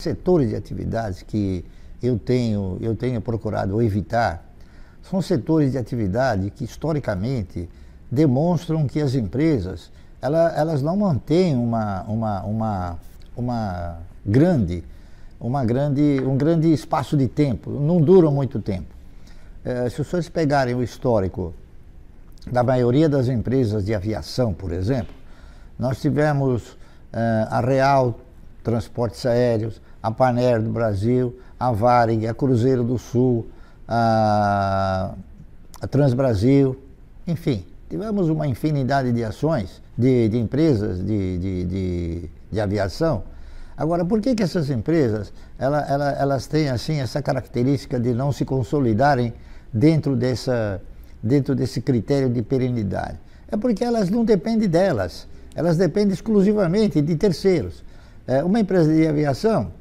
setores de atividades que eu tenho procurado evitar são setores de atividade que, historicamente, demonstram que as empresas elas não mantêm um grande espaço de tempo, não duram muito tempo. Se vocês pegarem o histórico da maioria das empresas de aviação, por exemplo, nós tivemos a Real Transportes Aéreos, a Panair do Brasil, a Varig, a Cruzeiro do Sul, a Transbrasil, enfim, tivemos uma infinidade de ações, de empresas de aviação. Agora, por que essas empresas elas têm assim essa característica de não se consolidarem dentro desse critério de perenidade? É porque elas não dependem delas, elas dependem exclusivamente de terceiros. Uma empresa de aviação,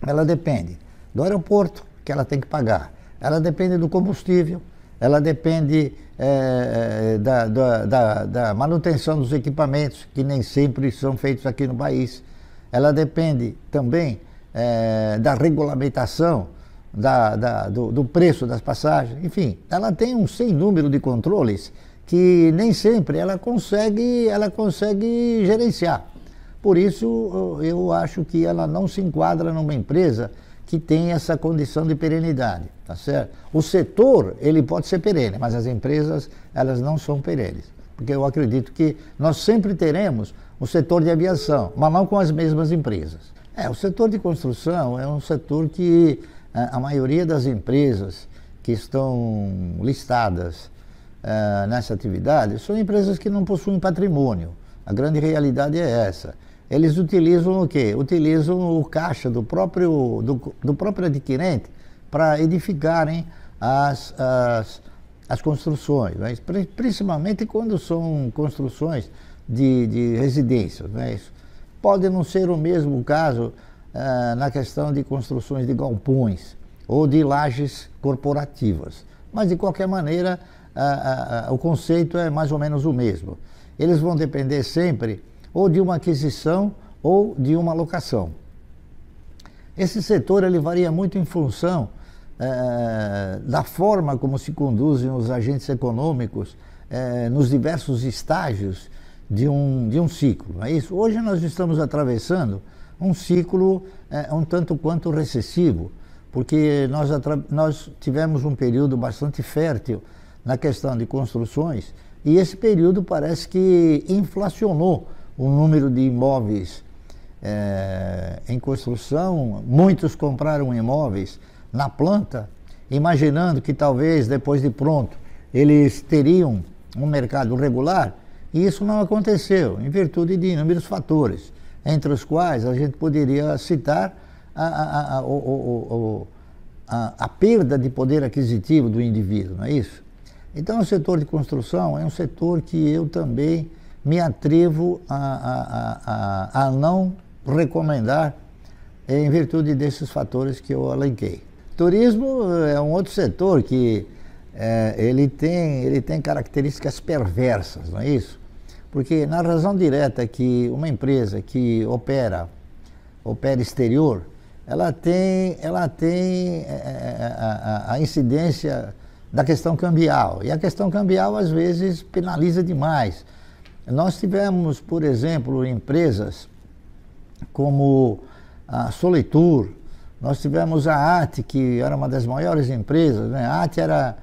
ela depende do aeroporto, que ela tem que pagar, ela depende do combustível, ela depende da manutenção dos equipamentos, que nem sempre são feitos aqui no país, ela depende também da regulamentação, do preço das passagens, enfim, ela tem um sem número de controles que nem sempre ela consegue gerenciar. Por isso, eu acho que ela não se enquadra numa empresa que tem essa condição de perenidade, tá certo? O setor, ele pode ser perene, mas as empresas, elas não são perenes. Porque eu acredito que nós sempre teremos o setor de aviação, mas não com as mesmas empresas. O setor de construção é um setor que a maioria das empresas que estão listadas nessa atividade são empresas que não possuem patrimônio. A grande realidade é essa. Eles utilizam o quê? Utilizam o caixa do próprio adquirente para edificarem as construções, né? Principalmente quando são construções de residências, né? Isso pode não ser o mesmo caso na questão de construções de galpões ou de lajes corporativas, mas de qualquer maneira o conceito é mais ou menos o mesmo. Eles vão depender sempre ou de uma aquisição ou de uma locação. Esse setor ele varia muito em função da forma como se conduzem os agentes econômicos nos diversos estágios de um ciclo, não é isso? Hoje nós estamos atravessando um ciclo um tanto quanto recessivo, porque nós tivemos um período bastante fértil na questão de construções e esse período parece que inflacionou o número de imóveis em construção. Muitos compraram imóveis na planta, imaginando que talvez depois de pronto eles teriam um mercado regular, e isso não aconteceu, em virtude de inúmeros fatores, entre os quais a gente poderia citar a perda de poder aquisitivo do indivíduo, não é isso? Então o setor de construção é um setor que eu também me atrevo a não recomendar em virtude desses fatores que eu elenquei. Turismo é um outro setor que ele tem características perversas, não é isso? Porque na razão direta que uma empresa que opera exterior, ela tem a incidência da questão cambial, e a questão cambial às vezes penaliza demais. Nós tivemos, por exemplo, empresas como a Solitur, nós tivemos a AT, que era uma das maiores empresas, né? A AT era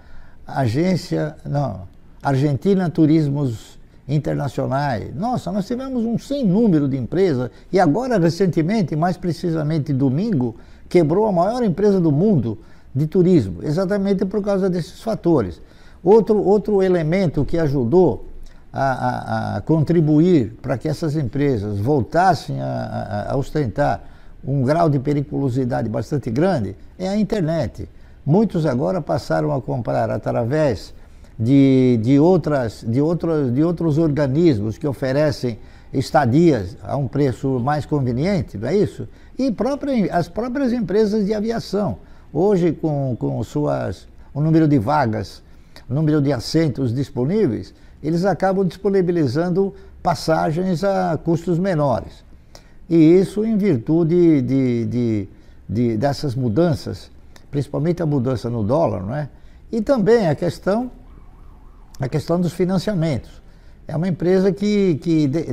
Argentina Turismos Internacionais. Nossa, nós tivemos um sem número de empresas, e agora, recentemente, mais precisamente domingo, quebrou a maior empresa do mundo de turismo, exatamente por causa desses fatores. Outro elemento que ajudou a contribuir para que essas empresas voltassem a ostentar um grau de periculosidade bastante grande é a internet. Muitos agora passaram a comprar através de outros organismos que oferecem estadias a um preço mais conveniente, não é isso? E as próprias empresas de aviação. Hoje, com o número de vagas, o número de assentos disponíveis, eles acabam disponibilizando passagens a custos menores. E isso em virtude dessas mudanças, principalmente a mudança no dólar, não é? E também a questão dos financiamentos. É uma empresa que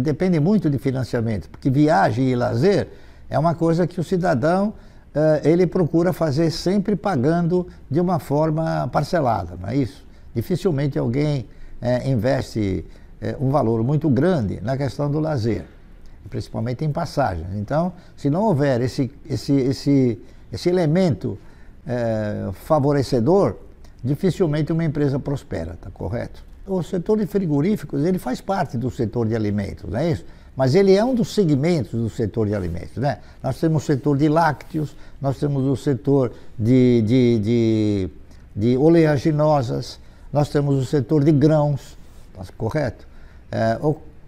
depende muito de financiamento, porque viagem e lazer é uma coisa que o cidadão ele procura fazer sempre pagando de uma forma parcelada, não é isso? Dificilmente alguém investe um valor muito grande na questão do lazer, principalmente em passagens. Então, se não houver esse elemento favorecedor, dificilmente uma empresa prospera, tá correto? O setor de frigoríficos, ele faz parte do setor de alimentos, não é isso? Mas ele é um dos segmentos do setor de alimentos, né? Nós temos o setor de lácteos, nós temos o setor de oleaginosas, nós temos o setor de grãos, tá correto?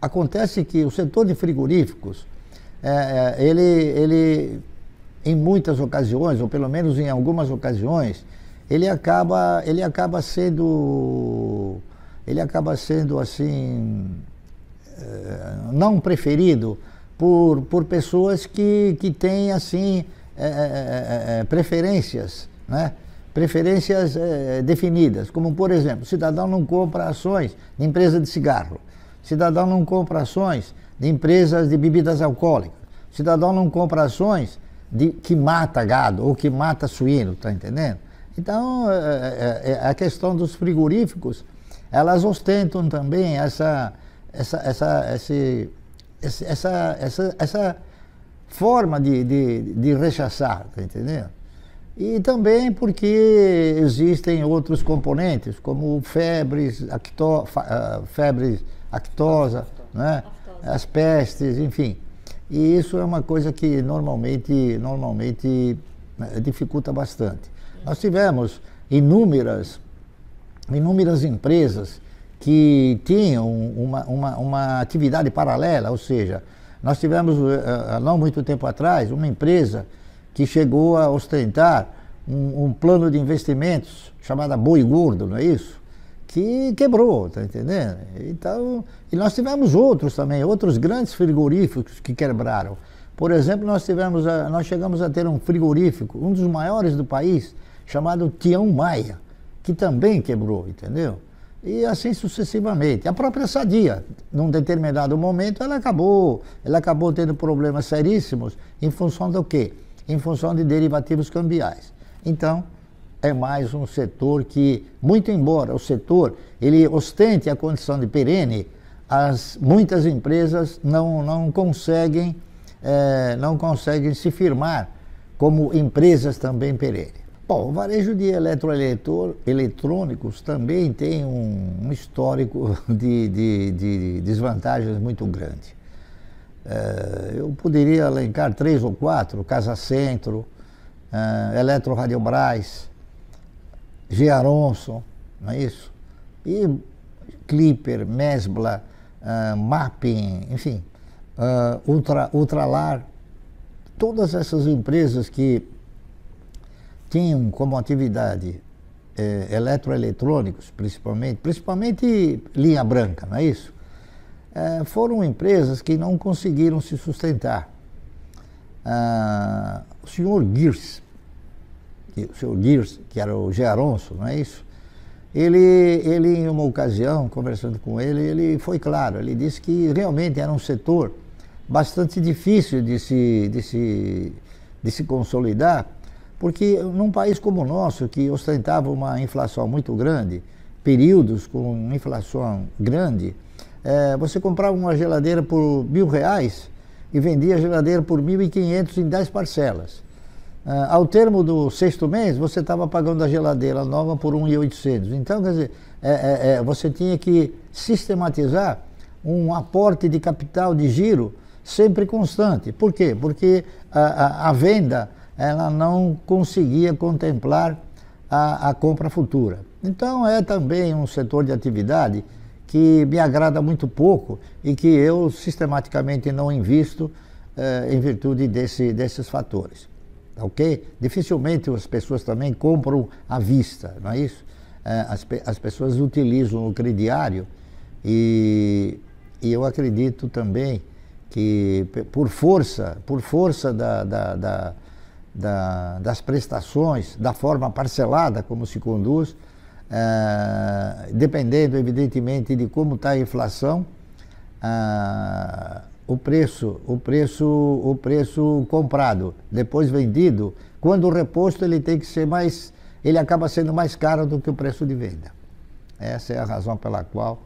Acontece que o setor de frigoríficos, ele em muitas ocasiões, ou pelo menos em algumas ocasiões, ele acaba sendo assim, não preferido por pessoas que têm assim preferências, né? Preferências definidas, como por exemplo, o cidadão não compra ações de empresa de cigarro, o cidadão não compra ações de empresas de bebidas alcoólicas, o cidadão não compra ações que mata gado ou que mata suíno, tá entendendo? Então, a questão dos frigoríficos, elas ostentam também essa forma de rechaçar, tá entendendo? E também porque existem outros componentes, como febres, aftosa, né? As pestes, enfim. E isso é uma coisa que normalmente dificulta bastante. Nós tivemos inúmeras empresas que tinham uma atividade paralela, ou seja, nós tivemos, há não muito tempo atrás, uma empresa que chegou a ostentar um plano de investimentos chamada Boi Gordo, não é isso? Que quebrou, tá entendendo? Então, e nós tivemos outros também, outros grandes frigoríficos que quebraram. Por exemplo, nós chegamos a ter um frigorífico, um dos maiores do país, chamado Tião Maia, que também quebrou, entendeu? E assim sucessivamente. A própria Sadia, num determinado momento, ela acabou tendo problemas seríssimos em função do quê? Em função de derivativos cambiais. Então, é mais um setor que, muito embora o setor ele ostente a condição de perene, muitas empresas não conseguem se firmar como empresas também perenes. Bom, o varejo de eletrônicos também tem um histórico de desvantagens muito grande. Eu poderia elencar 3 ou 4, Casa Centro, Eletro Radiobras, Gearonson, não é isso? E Clipper, Mesbla, Mapping, enfim, Ultralar, todas essas empresas que tinham como atividade eletroeletrônicos, principalmente linha branca, não é isso? Foram empresas que não conseguiram se sustentar. O senhor Gears, que era o Gearonson, não é isso? Ele em uma ocasião, conversando com ele foi claro, ele disse que realmente era um setor bastante difícil de se consolidar, porque num país como o nosso, que ostentava uma inflação muito grande, períodos com inflação grande, você comprava uma geladeira por R$1.000 e vendia a geladeira por R$1.500 em 10 parcelas. Ao termo do 6º mês, você estava pagando a geladeira nova por R$1.800. Então, quer dizer, você tinha que sistematizar um aporte de capital de giro sempre constante. Por quê? Porque a venda ela não conseguia contemplar a compra futura. Então, é também um setor de atividade que me agrada muito pouco e que eu sistematicamente não invisto em virtude desses fatores. Ok? Dificilmente as pessoas também compram à vista, não é isso? As pessoas utilizam o crediário e eu acredito também por força das prestações, da forma parcelada como se conduz, dependendo evidentemente de como está a inflação, o preço comprado, depois vendido, quando reposto ele tem que ser ele acaba sendo mais caro do que o preço de venda. Essa é a razão pela qual,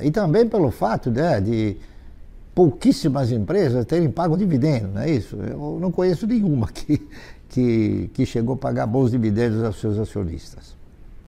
e também pelo fato, né, de pouquíssimas empresas terem pago dividendo, não é isso? Eu não conheço nenhuma que chegou a pagar bons dividendos aos seus acionistas.